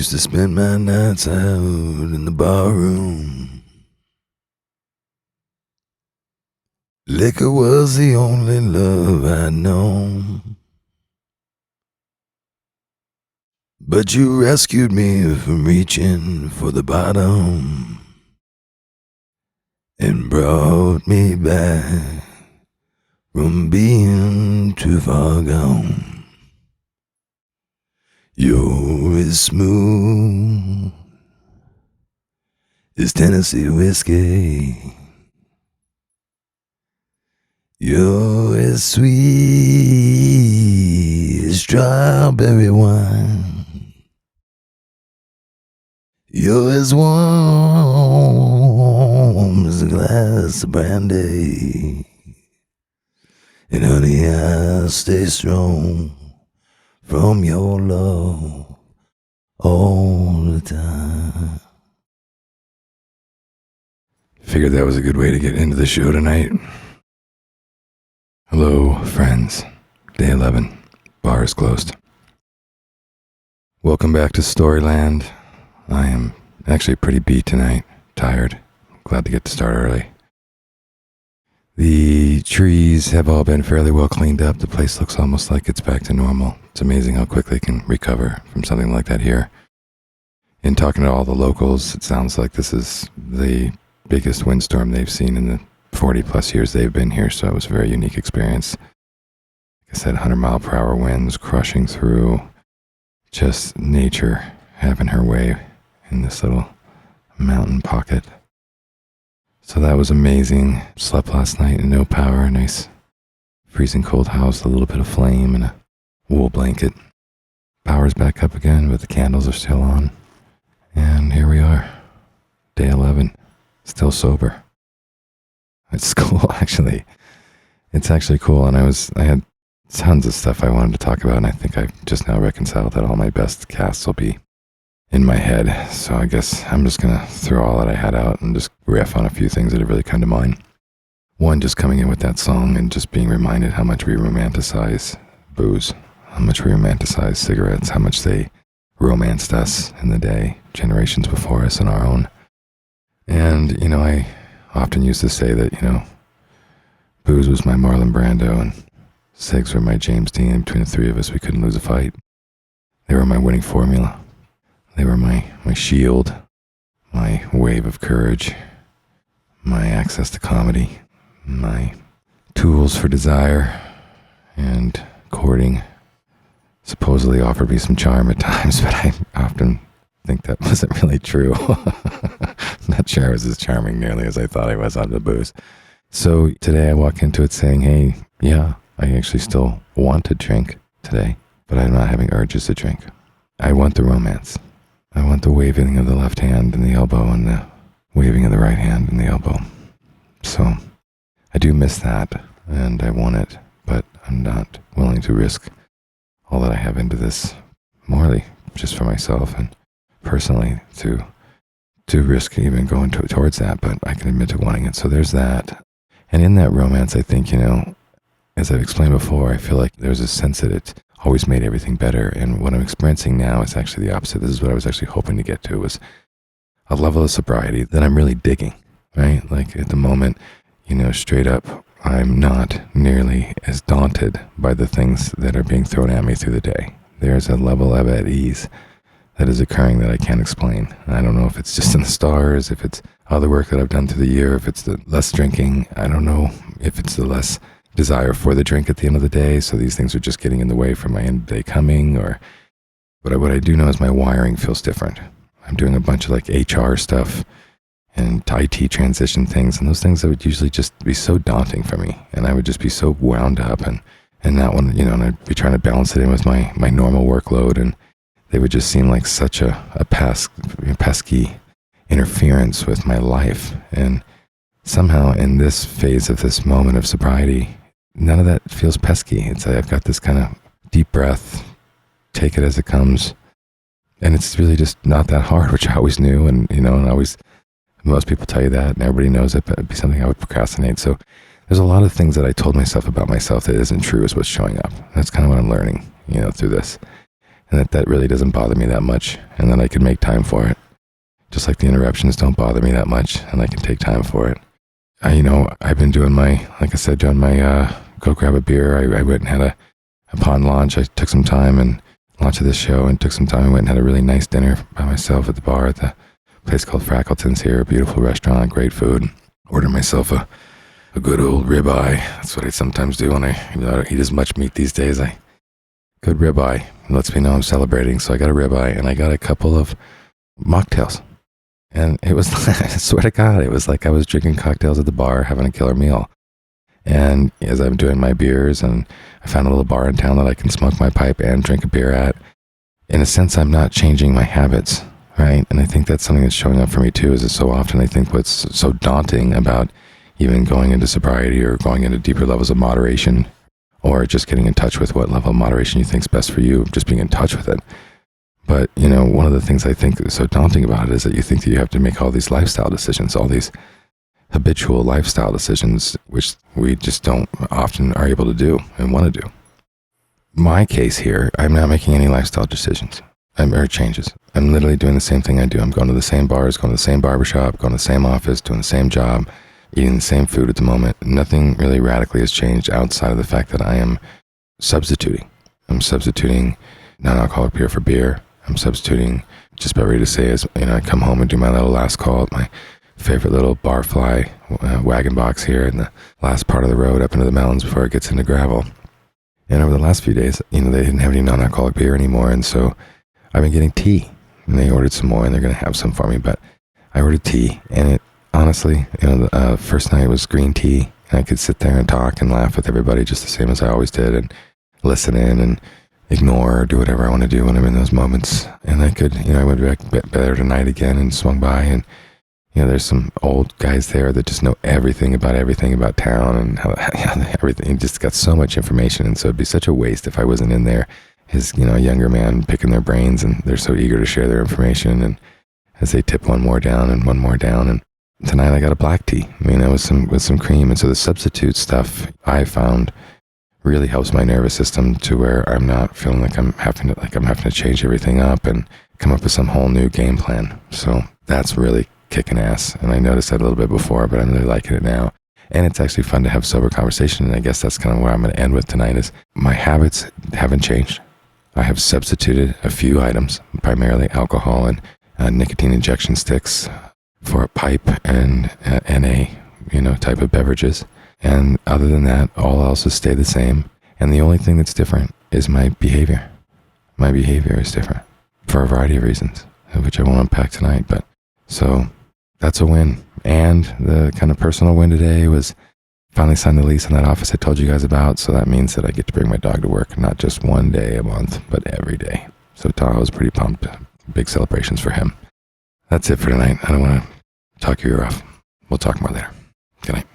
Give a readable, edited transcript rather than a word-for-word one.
Used to spend my nights out in the barroom. Liquor was the only love I'd known. But you rescued me from reaching for the bottom and brought me back from being too far gone. You're as smooth as Tennessee whiskey. You're as sweet as strawberry wine. You're as warm as a glass of brandy. And honey, I stay strong from your love all the time. Figured that was a good way to get into the show tonight. Hello, friends. Day 11. Bar is closed. Welcome back to Storyland. I am actually pretty beat tonight. Tired. Glad to get to start early. The trees have all been fairly well cleaned up. The place looks almost like it's back to normal. It's amazing how quickly it can recover from something like that here. In talking to all the locals, it sounds like this is the biggest windstorm they've seen in the 40 plus years they've been here, so it was a very unique experience. Like I said, 100-mile-per-hour winds crushing through, just nature having her way in this little mountain pocket. So that was amazing. Slept last night in no power, a nice freezing cold house, a little bit of flame and a wool blanket. Power's back up again, but the candles are still on. And here we are, day 11, still sober. It's cool, actually. It's actually cool, and I had tons of stuff I wanted to talk about, and I think I've just now reconciled that all my best casts will be in my head. So I guess I'm just going to throw all that I had out and just riff on a few things that have really come to mind. One, just coming in with that song and just being reminded how much we romanticize booze, how much we romanticize cigarettes, how much they romanced us in the day, generations before us and our own. And, I often used to say that, booze was my Marlon Brando and cigs were my James Dean. Between the three of us, we couldn't lose a fight. They were my winning formula. They were my shield, my wave of courage, my access to comedy, my tools for desire and courting. Supposedly offered me some charm at times, but I often think that wasn't really true. Not sure I was as charming nearly as I thought I was on the booze. So today I walk into it saying, hey, yeah, I actually still want to drink today, but I'm not having urges to drink. I want the romance. I want the waving of the left hand and the elbow and the waving of the right hand and the elbow. So I do miss that and I want it, but I'm not willing to risk all that I have into this morally, just for myself and personally to risk even going towards that, but I can admit to wanting it. So there's that. And in that romance, I think, as I've explained before, I feel like there's a sense that it always made everything better. And what I'm experiencing now is actually the opposite. This is what I was actually hoping to get to, was a level of sobriety that I'm really digging, right? Like at the moment, straight up, I'm not nearly as daunted by the things that are being thrown at me through the day. There's a level of at ease that is occurring that I can't explain. I don't know if it's just in the stars, if it's other work that I've done through the year, if it's the less drinking. I don't know if it's the less desire for the drink at the end of the day. So these things are just getting in the way from my end of the day coming. But what I do know is my wiring feels different. I'm doing a bunch of like HR stuff and IT transition things, and those things that would usually just be so daunting for me, and I would just be so wound up, and that one, and I'd be trying to balance it in with my normal workload, and they would just seem like such a pesky interference with my life. And somehow in this phase of this moment of sobriety, none of that feels pesky. It's like I've got this kind of deep breath, take it as it comes, and it's really just not that hard, which I always knew, and most people tell you that, and everybody knows it, but it'd be something I would procrastinate. So there's a lot of things that I told myself about myself that isn't true is what's showing up. That's kind of what I'm learning, through this. and that really doesn't bother me that much, and that I can make time for it. Just like the interruptions don't bother me that much, and I can take time for it. I've been doing my go grab a beer. I went and had upon launch, I took some time and launch of this show and took some time and went and had a really nice dinner by myself at the bar at the place called Frackleton's here, a beautiful restaurant, great food. Ordered myself a good old ribeye. That's what I sometimes do when I don't eat as much meat these days. Good ribeye. It lets me know I'm celebrating. So I got a ribeye and I got a couple of mocktails. And it was, I swear to God, it was like I was drinking cocktails at the bar, having a killer meal. And as I'm doing my beers, and I found a little bar in town that I can smoke my pipe and drink a beer at. In a sense, I'm not changing my habits, right? And I think that's something that's showing up for me too, is that so often I think what's so daunting about even going into sobriety or going into deeper levels of moderation, or just getting in touch with what level of moderation you think is best for you, just being in touch with it. But, one of the things I think is so daunting about it is that you think that you have to make all these lifestyle decisions, all these habitual lifestyle decisions, which we just don't often are able to do and want to do. My case here, I'm not making any lifestyle decisions or changes. I'm literally doing the same thing I do. I'm going to the same bars, going to the same barbershop, going to the same office, doing the same job, eating the same food at the moment. Nothing really radically has changed outside of the fact that I am substituting. I'm substituting non-alcoholic beer for beer. I'm substituting, just about ready to say is, I come home and do my little last call at my favorite little barfly wagon box here in the last part of the road up into the mountains before it gets into gravel. And over the last few days, they didn't have any non-alcoholic beer anymore. And so I've been getting tea, and they ordered some more and they're going to have some for me. But I ordered tea, and it honestly, the first night was green tea, and I could sit there and talk and laugh with everybody just the same as I always did, and listen in and ignore or do whatever I want to do when I'm in those moments. And I could, I went back there tonight again and swung by, and there's some old guys there that just know everything about town and how everything. You just got so much information, and so it'd be such a waste if I wasn't in there as a younger man picking their brains, and they're so eager to share their information. And as they tip one more down, and tonight I got a black tea. With some cream, and so the substitute stuff I found really helps my nervous system to where I'm not feeling like I'm having to change everything up and come up with some whole new game plan. So that's really kicking ass. And I noticed that a little bit before, but I'm really liking it now. And it's actually fun to have sober conversation. And I guess that's kind of where I'm going to end with tonight is my habits haven't changed. I have substituted a few items, primarily alcohol and nicotine injection sticks for a pipe and NA, type of beverages. And other than that, all else has stayed the same. And the only thing that's different is my behavior. My behavior is different for a variety of reasons, which I won't unpack tonight. But so that's a win. And the kind of personal win today was finally signed the lease on that office I told you guys about. So that means that I get to bring my dog to work, not just one day a month, but every day. So Tahoe's pretty pumped. Big celebrations for him. That's it for tonight. I don't want to talk your ear off. We'll talk more later. Good night.